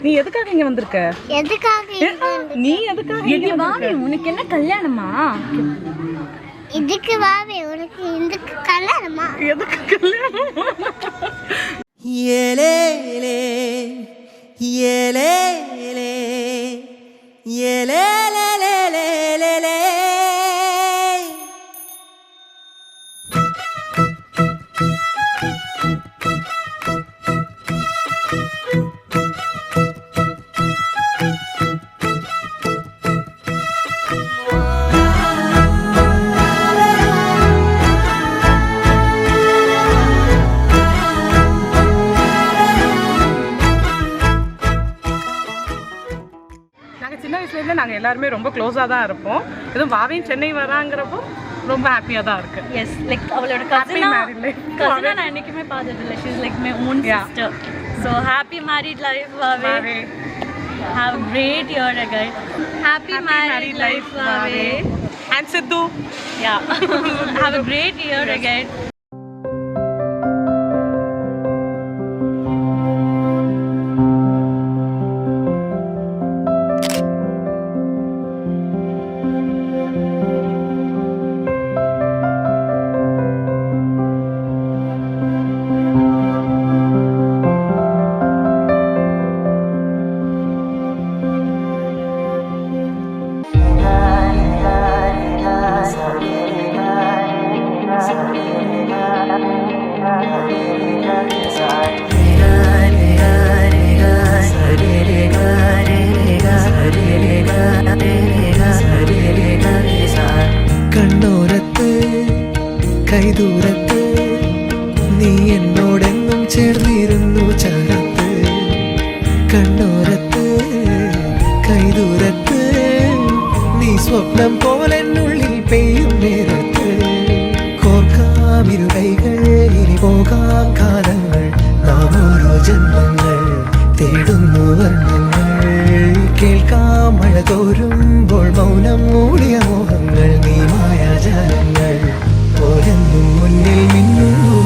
நீ எதுக்காக இங்க வந்திருக்க? நீ எதுக்காக இங்க வந்திருக்க? உனக்கு என்ன கல்யாணமா? இதுக்கு வாவே உனக்கு இதுக்கு கல்யாணமா? எதுக்கு கல்யாணமா? ஏலே ஏலே ஏலே ஏலே ஏலே சின்ன வயசுலேருந்து நாங்கள் எல்லாருமே ரொம்ப க்ளோஸாக தான் இருப்போம். எதுவும் வாவியும் சென்னை வராங்கிறப்போ ரொம்ப ஹாப்பியாக தான் இருக்கு. எஸ் லைக் அவளோட கசினா நான் என்னைக்குமே பார்த்ததில்லை. She is like my own sister. So happy married life வாவே. Have a great year ahead. Happy married life வாவே. And Sidhu. Yeah. Have a great year ahead. കണ്ണോരത്ത് കൈദൂരത്ത് നീ എന്നോടെന്നും ചേർന്നിരുന്നു ചാരത്ത് കണ്ണോരത്ത് കൈദൂരത്ത് നീ സ്വപ്നം പോലെന്നുള്ളിൽ പെയ്യും നേരത്ത് കോർക്കാം ഇരുകൈകൾ ഇനി പോകാം കാലങ്ങൾ നാം ഓരോ ജന്മങ്ങൾ തേടുന്നു വർണ്ണങ്ങൾ കേൾക്കാം മഴ തോരുമ്പോൾ മൗനം മൂടിയ മോഹങ്ങൾ നീ മായാജാലങ്ങൾ പോലെന്നും മുന്നിൽ മിന്നുന്നു.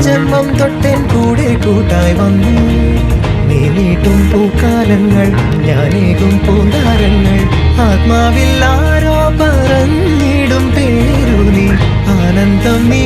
ജന്മം തൊട്ടൻ കൂടെ കൂട്ടായി വന്നു നീ നീട്ടും പൂക്കാലങ്ങൾ ഞാനേകും പൂന്താരങ്ങൾ ആത്മാവിൽ ആരോ പറഞ്ഞിടും പേരു നീ ആനന്ദം നീ